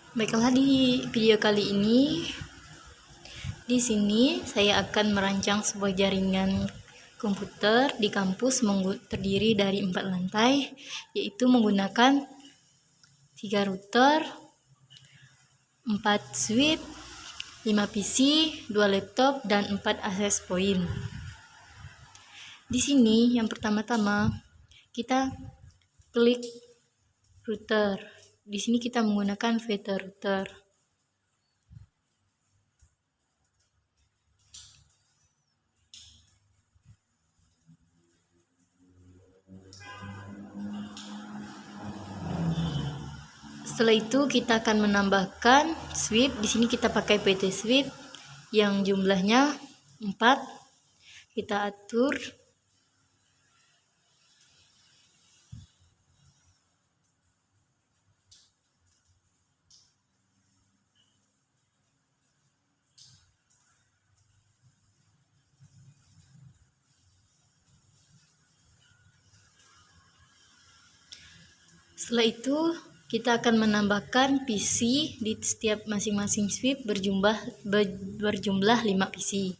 Baiklah, di video kali ini di sini saya akan merancang sebuah jaringan komputer di kampus terdiri dari 4 lantai, yaitu menggunakan 3 router, 4 switch, 5 PC, 2 laptop, dan 4 access point. Di sini yang pertama-tama kita klik router. Di sini kita menggunakan VT router. Setelah itu kita akan menambahkan switch. Di sini kita pakai PT switch yang jumlahnya 4. Kita atur. Setelah itu kita akan menambahkan PC di setiap masing-masing switch berjumlah 5 PC.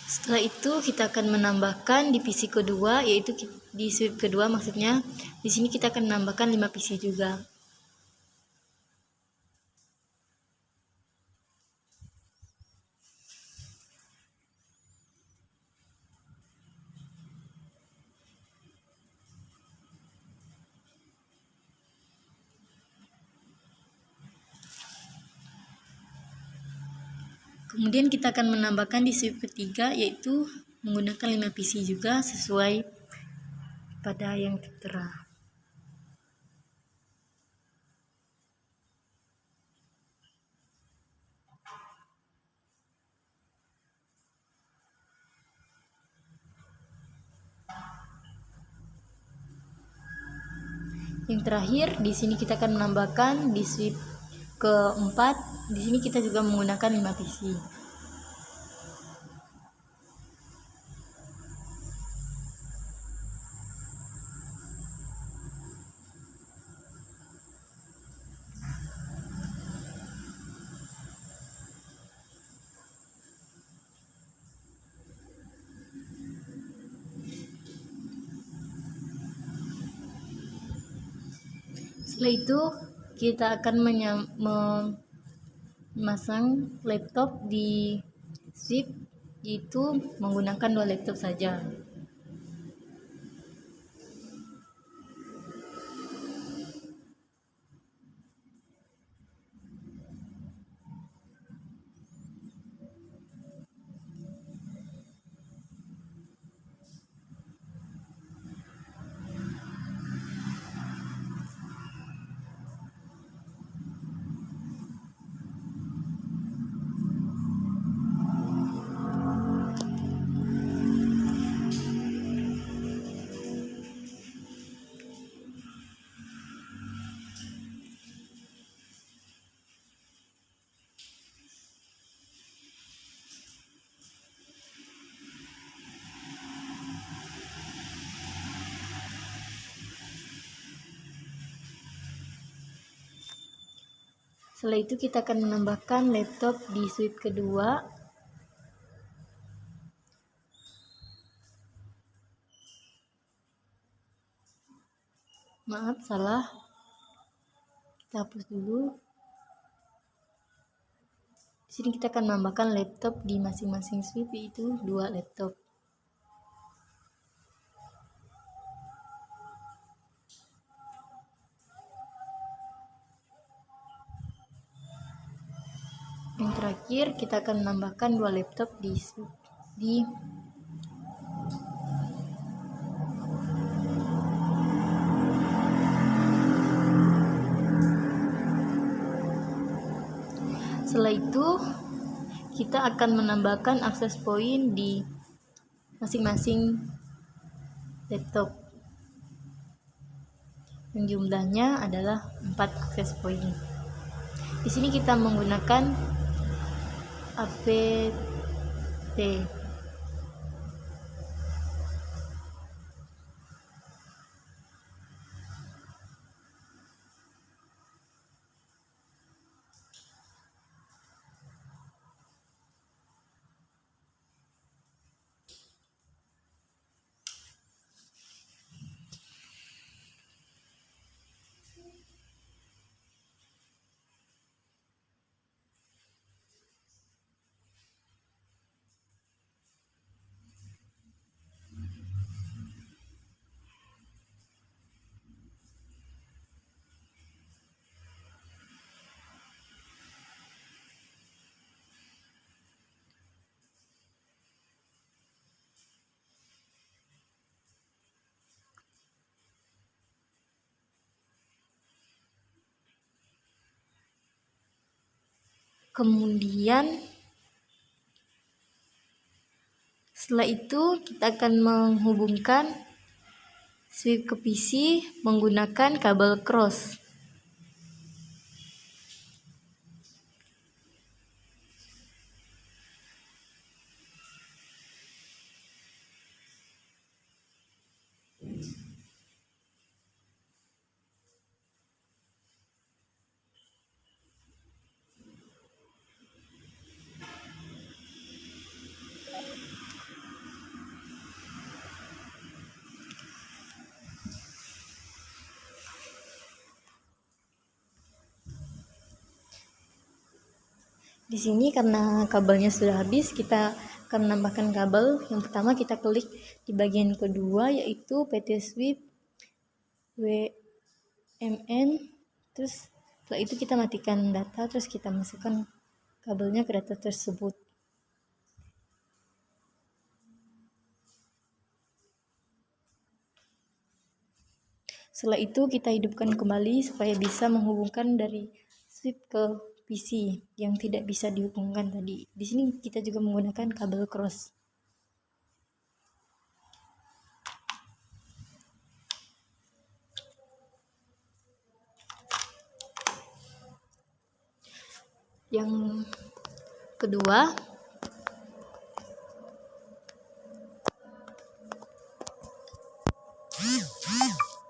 Setelah itu kita akan menambahkan di PC kedua, yaitu di switch kedua maksudnya. Di sini kita akan menambahkan 5 PC juga. Kemudian kita akan menambahkan di switch ketiga, yaitu menggunakan 5 PC juga sesuai pada yang tertera. Yang terakhir, di sini kita akan menambahkan di switch keempat. Di sini kita juga menggunakan 5 PC. Setelah itu kita akan memasang laptop di switch, yaitu menggunakan 2 laptop saja. Setelah itu kita akan menambahkan laptop di switch kedua. Maaf, salah. Kita hapus dulu. Di sini kita akan menambahkan laptop di masing-masing switch, yaitu 2 laptop. Yang terakhir, kita akan menambahkan 2 laptop di Setelah itu kita akan menambahkan akses point di masing-masing laptop yang jumlahnya adalah 4 akses point. Di sini kita menggunakan apt. Kemudian setelah itu kita akan menghubungkan switch ke PC menggunakan kabel cross. Di sini karena kabelnya sudah habis, kita akan menambahkan kabel. Yang pertama kita klik di bagian kedua yaitu PT Sweep WMN. Terus setelah itu kita matikan data, terus kita masukkan kabelnya ke data tersebut. Setelah itu kita hidupkan kembali supaya bisa menghubungkan dari switch ke PC yang tidak bisa dihubungkan tadi. Di sini kita juga menggunakan kabel cross. Yang kedua,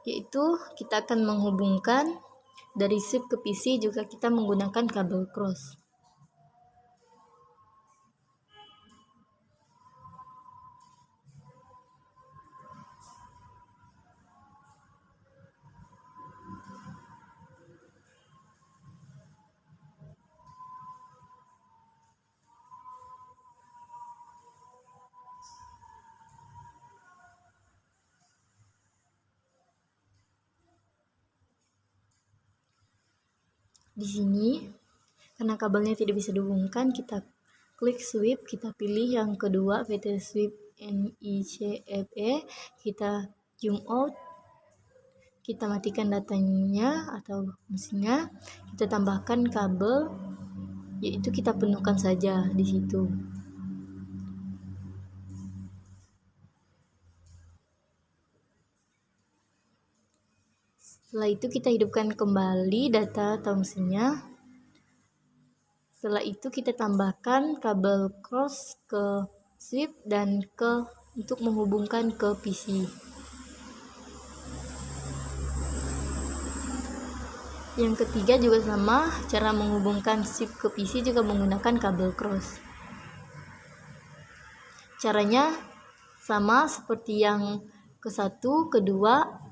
yaitu kita akan menghubungkan dari switch ke PC juga kita menggunakan kabel cross. Di sini karena kabelnya tidak bisa dihubungkan, kita klik sweep, kita pilih yang kedua PT Sweep NICFE, kita zoom out, kita matikan datanya atau mesinnya, kita tambahkan kabel, yaitu kita penuhkan saja di situ. Setelah itu kita hidupkan kembali data atau mesinnya. Setelah itu kita tambahkan kabel cross ke switch dan untuk menghubungkan ke PC. Yang ketiga juga sama, cara menghubungkan switch ke PC juga menggunakan kabel cross. Caranya sama seperti yang ke satu, kedua.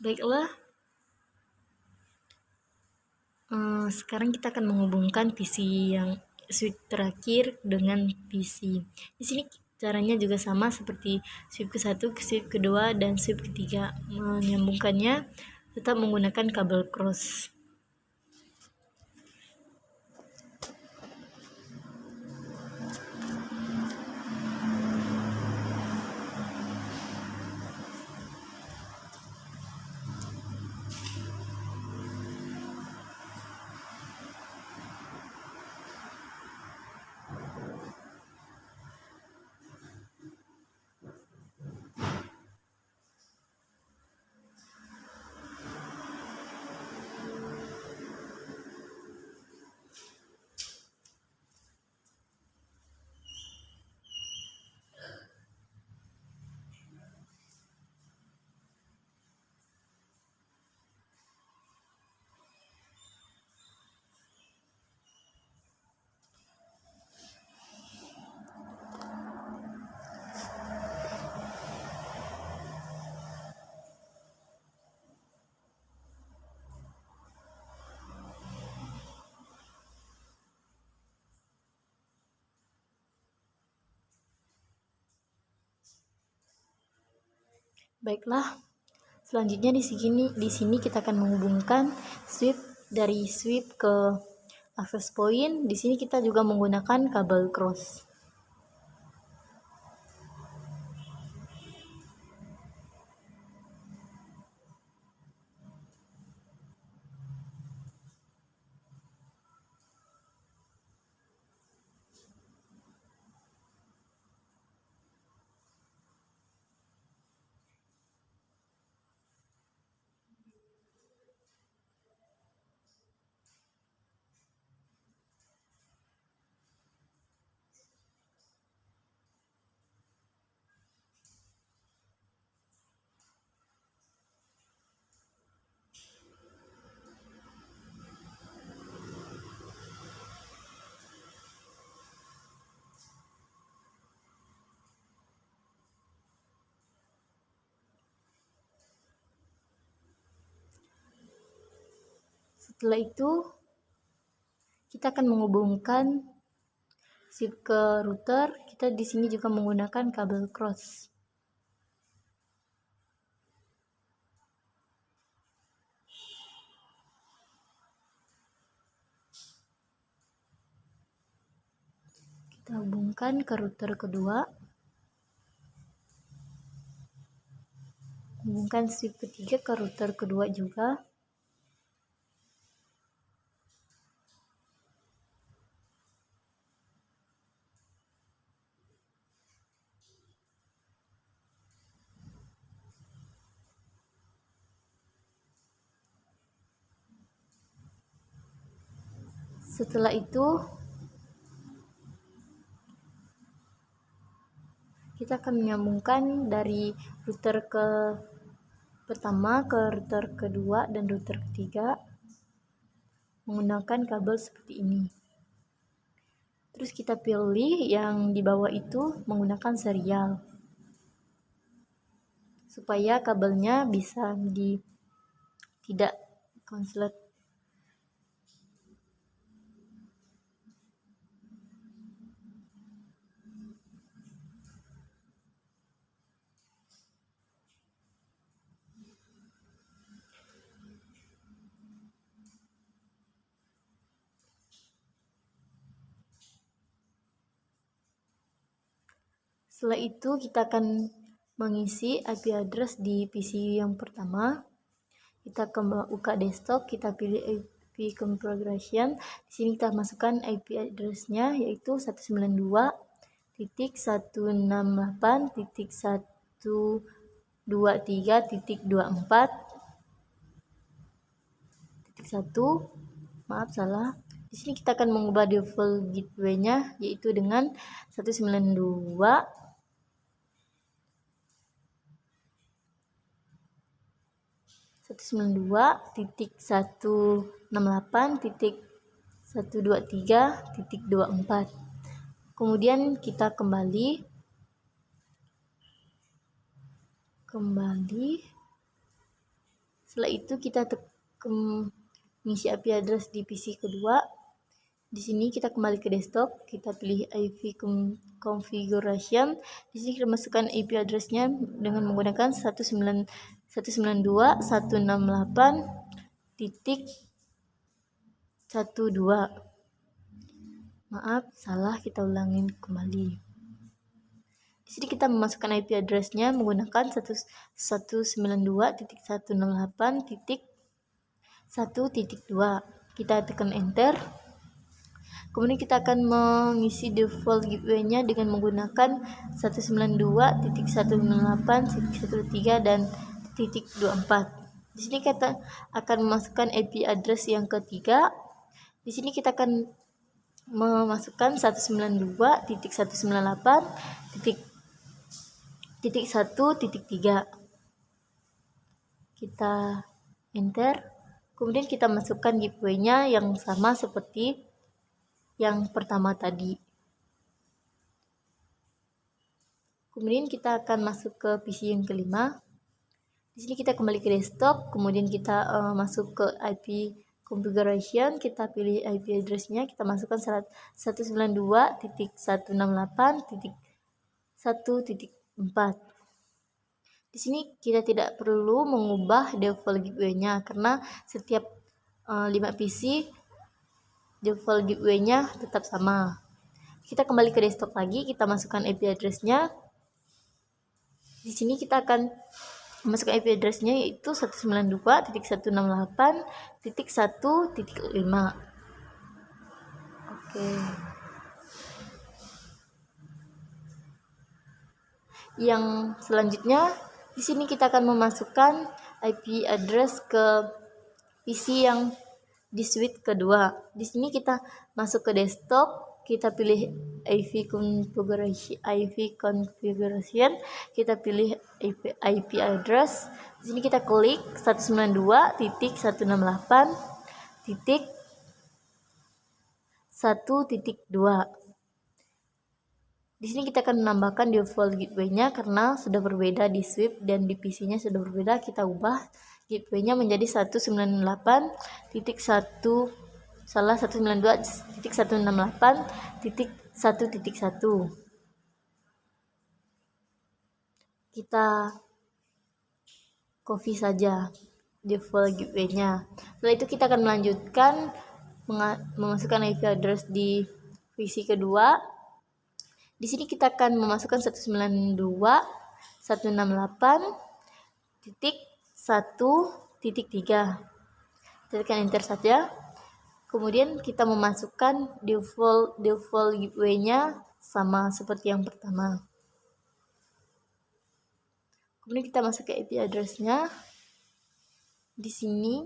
Baiklah, sekarang kita akan menghubungkan PC yang switch terakhir dengan PC. Di sini caranya juga sama seperti switch ke-1, switch kedua, dan switch ketiga. Menyambungkannya tetap menggunakan kabel cross. Baiklah, selanjutnya di sini kita akan menghubungkan switch dari switch ke access point. Di sini kita juga menggunakan kabel cross. Setelah itu, kita akan menghubungkan switch ke router. Kita di sini juga menggunakan kabel cross. Kita hubungkan ke router kedua. Hubungkan switch ketiga ke router kedua juga. Setelah itu, kita akan menyambungkan dari router pertama ke router kedua dan router ketiga menggunakan kabel seperti ini. Terus kita pilih yang di bawah itu menggunakan serial supaya kabelnya bisa tidak konslet. Setelah itu kita akan mengisi IP address di PC yang pertama. Kita buka desktop, kita pilih IP configuration. Di sini kita masukkan IP address-nya yaitu 192.168.24.1. Maaf, salah. Di sini kita akan mengubah default gateway-nya yaitu dengan 192.168.123.24. Kemudian kita kembali Setelah itu kita mengisi IP address di PC kedua. Di sini kita kembali ke desktop, kita pilih IP configuration. Di sini kita masukkan IP address-nya dengan menggunakan 192.168.12. Maaf, salah, kita ulangin kembali. Di sini kita memasukkan IP address-nya menggunakan 192.168.1.2. Kita tekan enter. Kemudian kita akan mengisi default gateway-nya dengan menggunakan 192.168.1.3 dan .24. Di sini kita akan memasukkan IP address yang ketiga. Di sini kita akan memasukkan 192.168.1.3. Kita enter. Kemudian kita masukkan gateway-nya yang sama seperti yang pertama tadi. Kemudian kita akan masuk ke PC yang kelima. Di sini kita kembali ke desktop, kemudian kita masuk ke IP configuration, kita pilih IP address-nya, kita masukkan 192.168.1.4. Di sini kita tidak perlu mengubah default gateway-nya karena setiap 5 PC default gateway-nya tetap sama. Kita kembali ke desktop lagi, kita masukkan IP address-nya. Di sini kita akan masukkan IP address-nya yaitu 192.168.1.5. Oke. Yang selanjutnya, di sini kita akan memasukkan IP address ke PC yang di suite kedua. Di sini kita masuk ke desktop, kita pilih IP configuration, kita pilih IP address. Di sini kita klik 192.168.1.2. Di sini kita akan menambahkan default gateway-nya karena sudah berbeda di suite dan di PC-nya sudah berbeda. Kita ubah gateway-nya menjadi 192.168.1.1. Kita copy saja default gateway-nya. Setelah itu kita akan melanjutkan memasukkan IP address di PC kedua. Di sini kita akan memasukkan 192.168.1.3. Tekan enter saja. Kemudian kita memasukkan default gateway-nya sama seperti yang pertama. Kemudian kita masuk ke IP address-nya. Di sini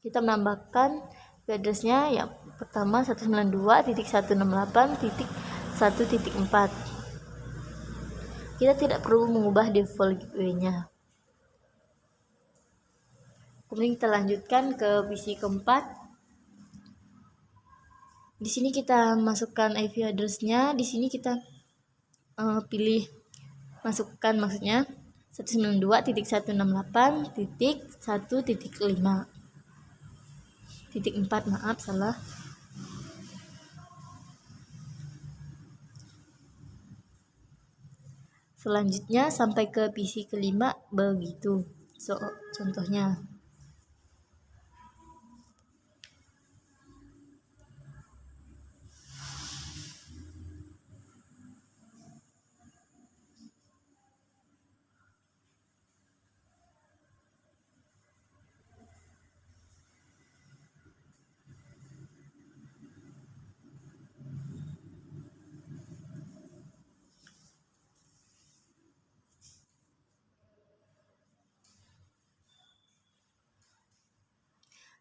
kita menambahkan IP address-nya yang pertama 192.168.1.4. Kita tidak perlu mengubah default gateway-nya. Kemudian kita lanjutkan ke PC keempat. Di sini kita masukkan IP address-nya. Di sini kita pilih masukkan maksudnya 192.168.1.5. Maaf, salah. Selanjutnya sampai ke PC kelima begitu. Contohnya.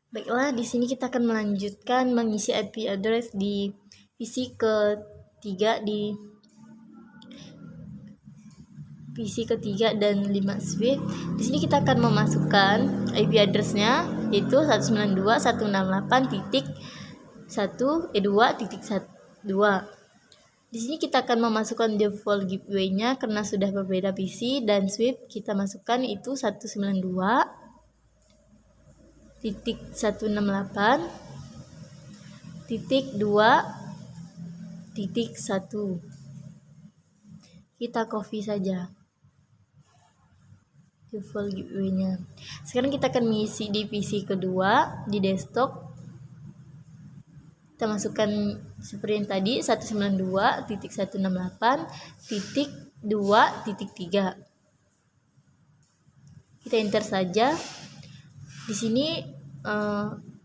Baiklah, di sini kita akan melanjutkan mengisi IP address di PC ketiga dan 5 suite. Di sini kita akan memasukkan IP address-nya yaitu 192.168.1.2.2. Di sini kita akan memasukkan default gateway-nya karena sudah berbeda PC dan suite. Kita masukkan itu 192. titik 168 titik 2 titik 1. Kita copy saja default gateway-nya. Sekarang kita akan mengisi di PC kedua di desktop. Kita masukkan seperti yang tadi 192.168.2.3. Kita enter saja. Di sini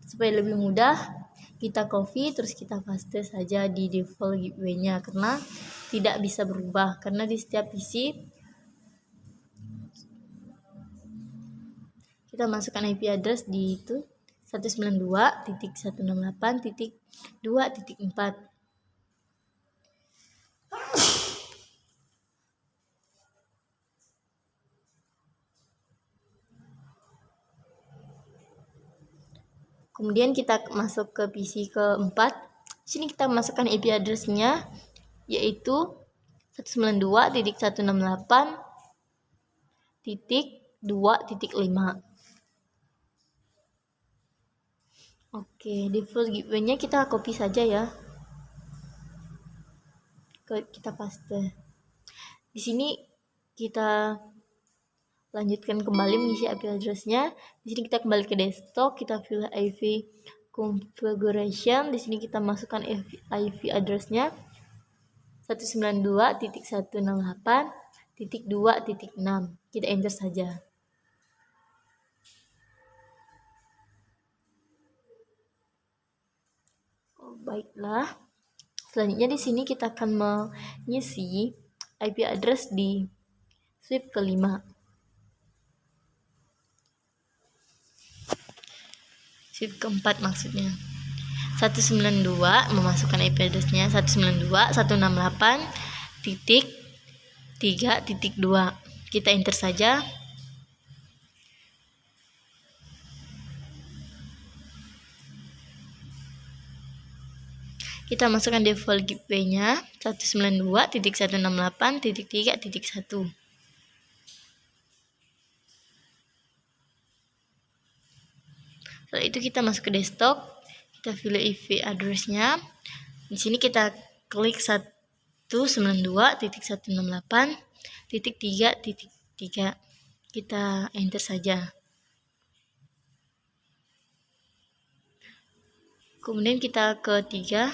supaya lebih mudah kita copy terus kita paste saja di default gateway-nya, karena tidak bisa berubah karena di setiap PC kita masukkan IP address di itu 192.168.2.4. Kemudian kita masuk ke PC keempat. Sini kita masukkan IP address-nya yaitu 192.168.2.5. Oke, default gateway-nya kita copy saja ya. Kita paste. Di sini kita lanjutkan kembali mengisi IP address-nya. Di sini kita kembali ke desktop, kita pilih IP configuration. Di sini kita masukkan IP address-nya 192.168.2.6. Kita enter saja. Baiklah. Selanjutnya di sini kita akan mengisi IP address di sweep kelima. Sweep keempat maksudnya. 192 memasukkan IP address-nya 192.168.3.2. Kita enter saja. Kita masukkan default gateway-nya 192.168.3.1. Setelah itu kita masuk ke desktop, kita pilih IP address-nya. Di sini kita klik 192.168.3.3. Kita enter saja. Kemudian kita ke 3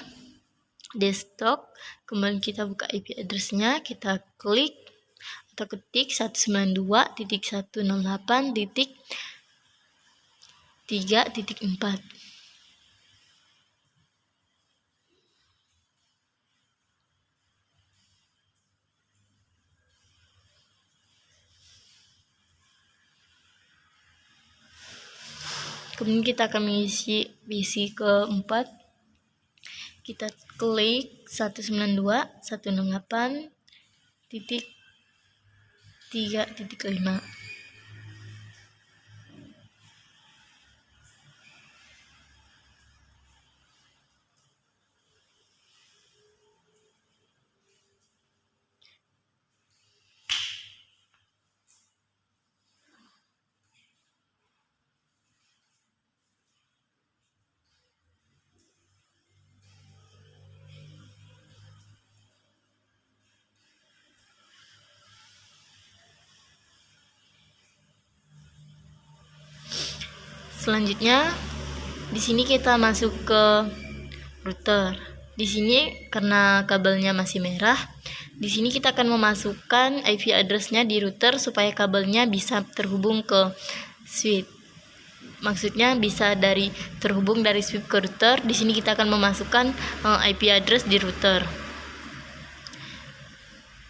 desktop, kemudian kita buka IP address-nya, kita klik atau ketik 192.168.3.4. Kemudian kita akan mengisi PC keempat. Kita klik 192.168.3.5. Selanjutnya di sini kita masuk ke router. Di sini karena kabelnya masih merah, di sini kita akan memasukkan IP address-nya di router supaya kabelnya bisa terhubung ke switch. Maksudnya bisa terhubung dari switch ke router. Di sini kita akan memasukkan IP address di router.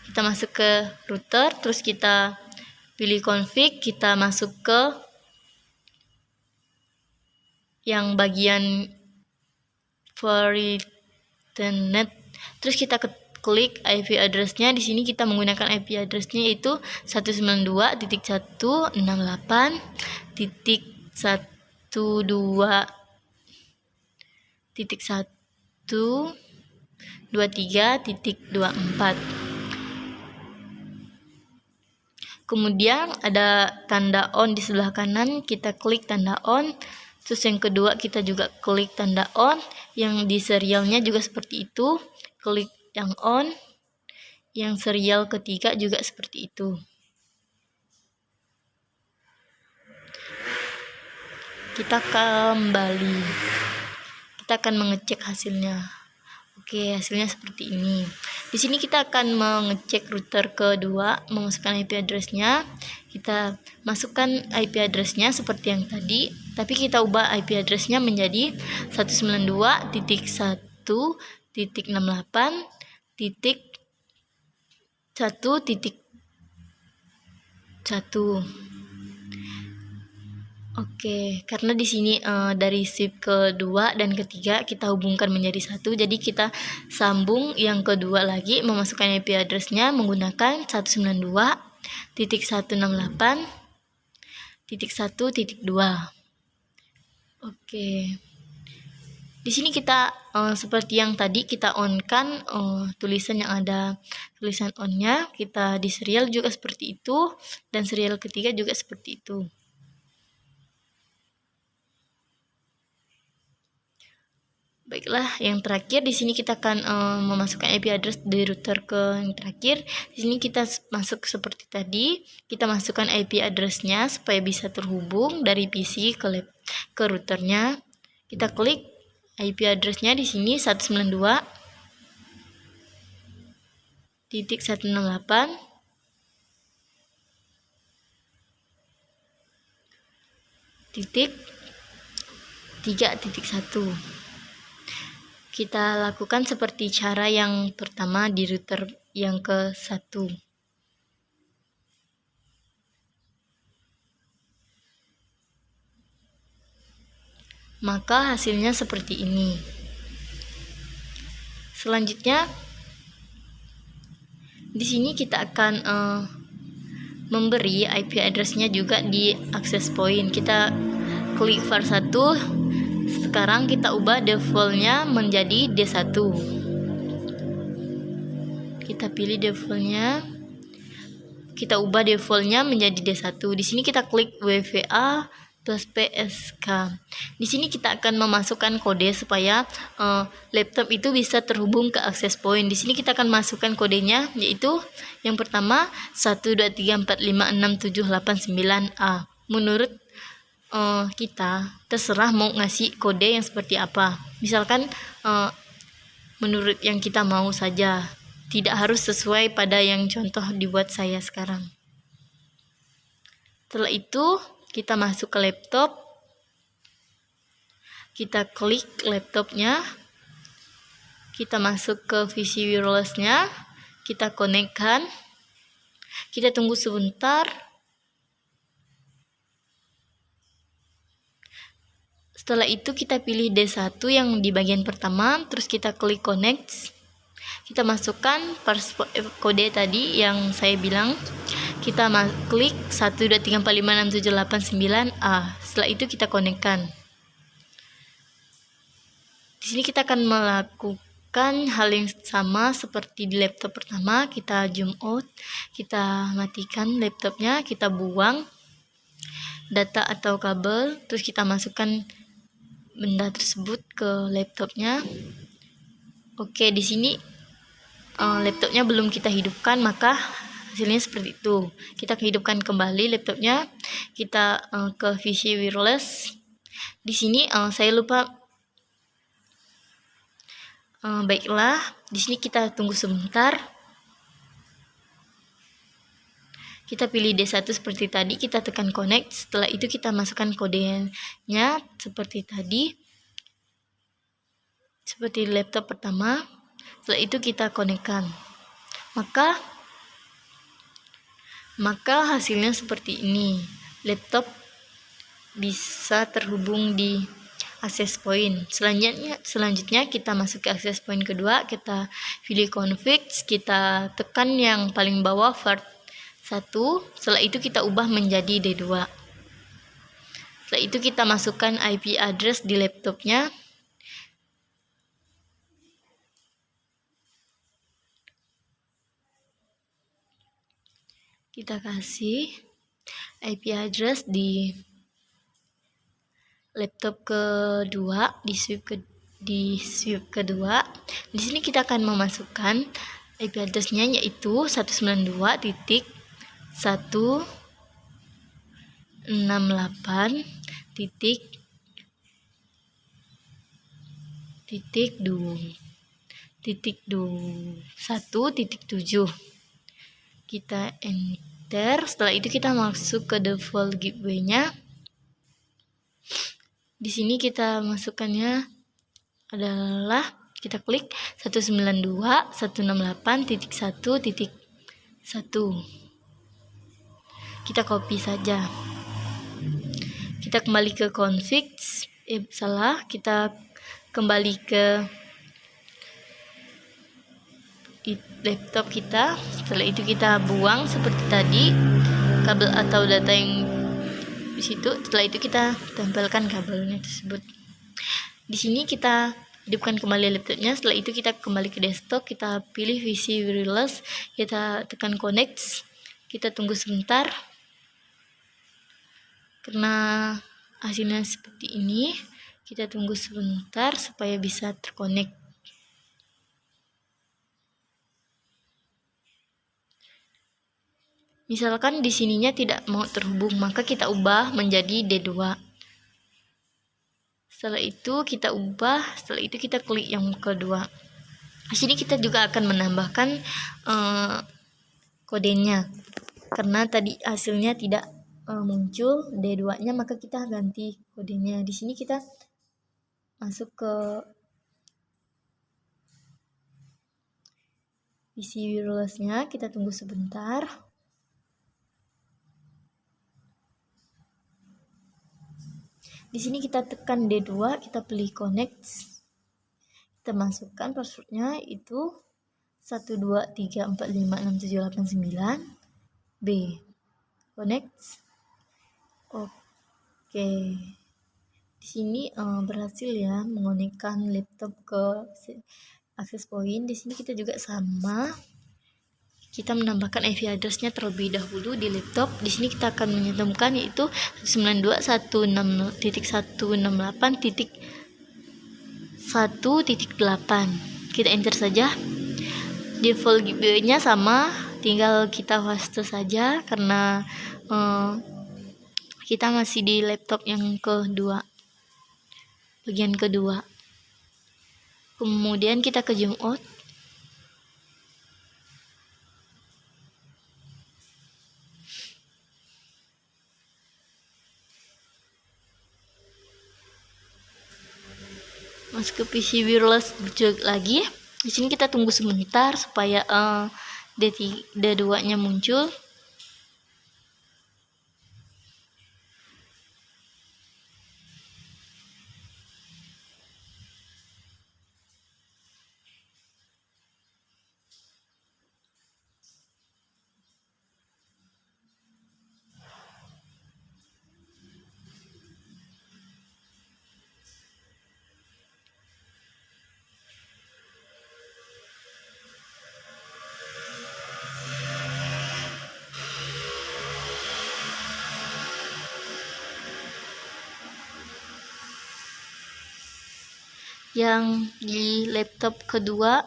Kita masuk ke router, terus kita pilih config, kita masuk ke yang bagian for internet, terus kita klik IP address-nya. Di sini kita menggunakan IP address-nya yaitu 192.168.1.123.24. Kemudian ada tanda on di sebelah kanan, kita klik tanda on. Terus yang kedua kita juga klik tanda on, yang di serialnya juga seperti itu, klik yang on, yang serial ketiga juga seperti itu. Kita kembali, kita akan mengecek hasilnya. Oke, hasilnya seperti ini. Di sini kita akan mengecek router kedua, memasukkan IP address-nya. Kita masukkan IP address-nya seperti yang tadi, tapi kita ubah IP address-nya menjadi 192.168.1.1. Oke, karena di sini dari SIP kedua dan ketiga kita hubungkan menjadi satu, jadi kita sambung yang kedua lagi, memasukkan IP address-nya menggunakan 192.168.1.2. Oke. Di sini kita seperti yang tadi kita on-kan tulisan yang ada tulisan on-nya, kita di serial juga seperti itu, dan serial ketiga juga seperti itu. Baiklah, yang terakhir di sini kita akan memasukkan IP address dari router ke yang terakhir. Di sini kita masuk seperti tadi, kita masukkan IP address-nya supaya bisa terhubung dari PC ke routernya. Kita klik IP address-nya di sini 192.168.3.1. Kita lakukan seperti cara yang pertama di router yang ke-1. Maka hasilnya seperti ini. Selanjutnya di sini kita akan memberi IP address-nya juga di access point. Kita klik var1. Sekarang kita ubah default-nya menjadi D1. Kita pilih default-nya. Kita ubah default-nya menjadi D1. Di sini kita klik WVA plus PSK. Di sini kita akan memasukkan kode supaya laptop itu bisa terhubung ke access point. Di sini kita akan masukkan kodenya, yaitu yang pertama 123456789A. Menurut kita terserah mau ngasih kode yang seperti apa. Misalkan menurut yang kita mau saja, tidak harus sesuai pada yang contoh dibuat saya sekarang. Setelah itu kita masuk ke laptop, kita klik laptopnya, kita masuk ke PC wireless-nya, kita konekkan, kita tunggu sebentar. Setelah itu kita pilih D1 yang di bagian pertama, terus kita klik connect. Kita masukkan kode tadi yang saya bilang. Kita klik 123456789A. Setelah itu kita konekkan. Di sini kita akan melakukan hal yang sama seperti di laptop pertama. Kita zoom out, kita matikan laptopnya, kita buang data atau kabel, terus kita masukkan benda tersebut ke laptopnya. Oke, di sini laptopnya belum kita hidupkan, maka hasilnya seperti itu. Kita hidupkan kembali laptopnya, kita ke PC wireless. Di sini saya lupa. Baiklah, di sini kita tunggu sebentar. Kita pilih D1 seperti tadi, kita tekan connect. Setelah itu kita masukkan kodenya seperti tadi, seperti laptop pertama. Setelah itu kita konekkan. Maka hasilnya seperti ini. Laptop bisa terhubung di access point. Selanjutnya kita masuk ke access point kedua, kita pilih config, kita tekan yang paling bawah var1. Setelah itu kita ubah menjadi D2. Setelah itu kita masukkan IP address di laptopnya. Kita kasih IP address di laptop kedua, di swipe kedua. Di sini kita akan memasukkan IP address-nya, yaitu 192.168 titik 1.7. Kita enter. Setelah itu kita masuk ke default gateway-nya. Di sini kita masukkannya adalah kita klik 192.168.1.1. Kita copy saja. Kita kembali ke config. Kita kembali ke laptop kita. Setelah itu kita buang seperti tadi kabel atau data yang di situ. Setelah itu kita tempelkan kabelnya tersebut. Di sini kita hidupkan kembali laptopnya. Setelah itu kita kembali ke desktop, kita pilih VC wireless, kita tekan connect, kita tunggu sebentar. Karena hasilnya seperti ini, kita tunggu sebentar supaya bisa terkonek. Misalkan di sininya tidak mau terhubung, maka kita ubah menjadi D2. Setelah itu kita ubah, setelah itu kita klik yang kedua. Di sini kita juga akan menambahkan kodenya. Karena tadi hasilnya tidak muncul D2-nya, maka kita ganti kodenya. Di sini kita masuk ke PC wireless-nya, kita tunggu sebentar. Di sini kita tekan D2, kita pilih connect. Kita masukkan passwordnya itu 123456789 B. Connect. Oke. Di sini berhasil ya mengonekkan laptop ke access point. Di sini kita juga sama. Kita menambahkan IP address-nya terlebih dahulu di laptop. Di sini kita akan menyantumkan yaitu 192.168.1.8. Kita enter saja. Default gateway-nya sama, tinggal kita paste saja karena kita masih di laptop yang kedua, bagian kedua. Kemudian kita ke zoom out. Masuk ke PC wireless lagi. Di sini kita tunggu sebentar supaya D2-nya muncul. Yang di laptop kedua,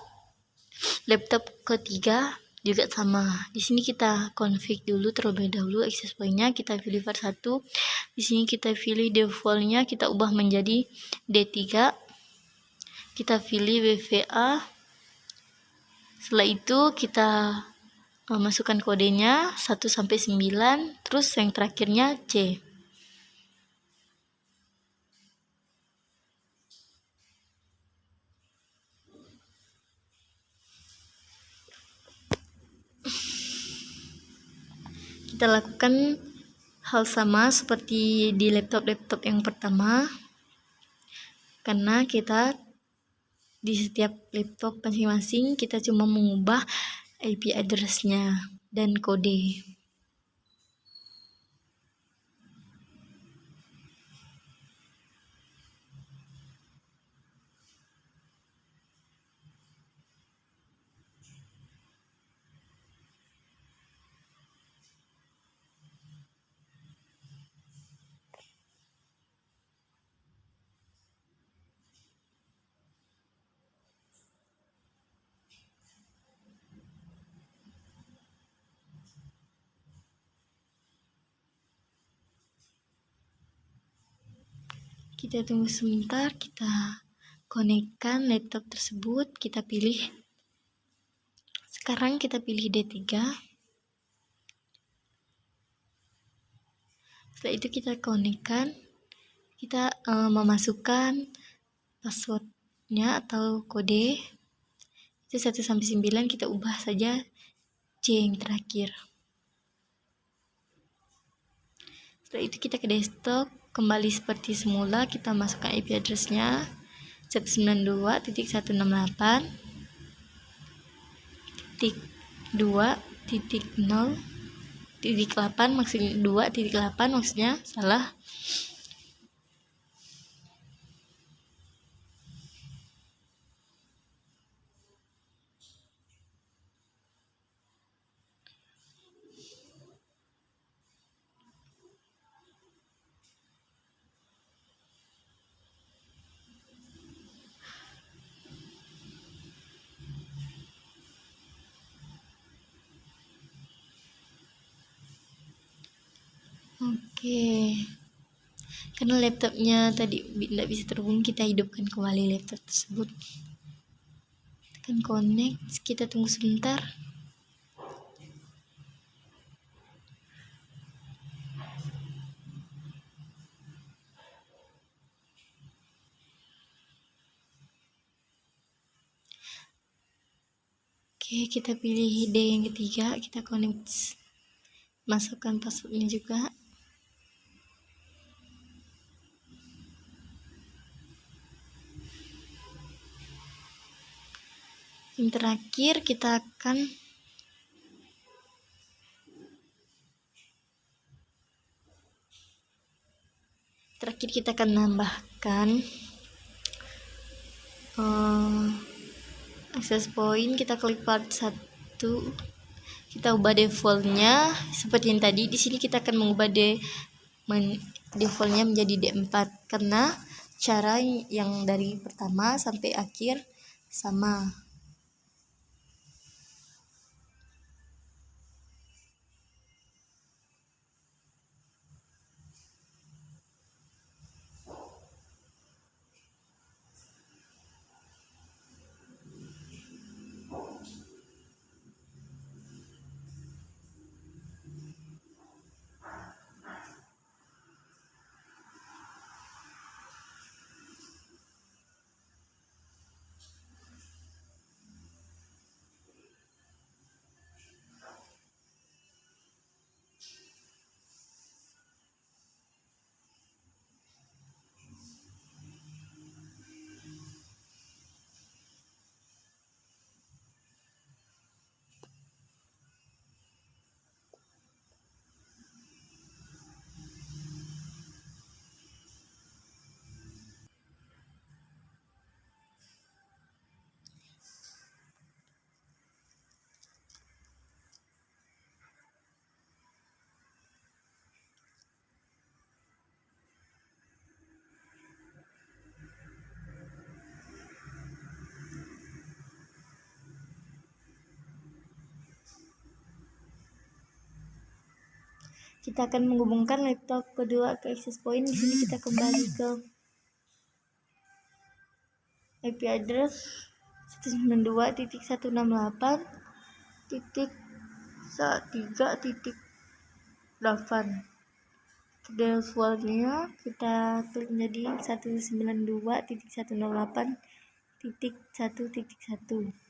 laptop ketiga juga sama. Di sini kita config dulu terlebih dahulu access point-nya, kita pilih var 1. Di sini kita pilih default-nya, kita ubah menjadi D3. Kita pilih WVA. Setelah itu kita masukkan kodenya 1 sampai 9, terus yang terakhirnya C. Kita lakukan hal sama seperti di laptop-laptop yang pertama, karena kita di setiap laptop masing-masing kita cuma mengubah IP address-nya dan kode. Kita tunggu sebentar, kita konekkan laptop tersebut, kita pilih. Sekarang kita pilih D3. Setelah itu kita konekkan, kita memasukkan passwordnya atau kode. Itu 1-9, kita ubah saja C yang terakhir. Setelah itu kita ke desktop, kembali seperti semula, kita masukkan IP address-nya 192.168.2.0.8, maksudnya 2.8 maksudnya salah. Oke, karena laptopnya tadi tidak bisa terhubung, kita hidupkan kembali laptop tersebut. Tekan connect, kita tunggu sebentar. Oke, kita pilih D yang ketiga, kita connect, masukkan passwordnya juga. Yang terakhir kita akan nambahkan access point. Kita klik part 1, kita ubah defaultnya seperti yang tadi. Di sini kita akan mengubah defaultnya menjadi D4 karena cara yang dari pertama sampai akhir sama. Kita akan menghubungkan laptop kedua ke access point. Di sini kita kembali ke IP address 192.168.13.8. Defaultnya kita klik menjadi 192.168.1.1.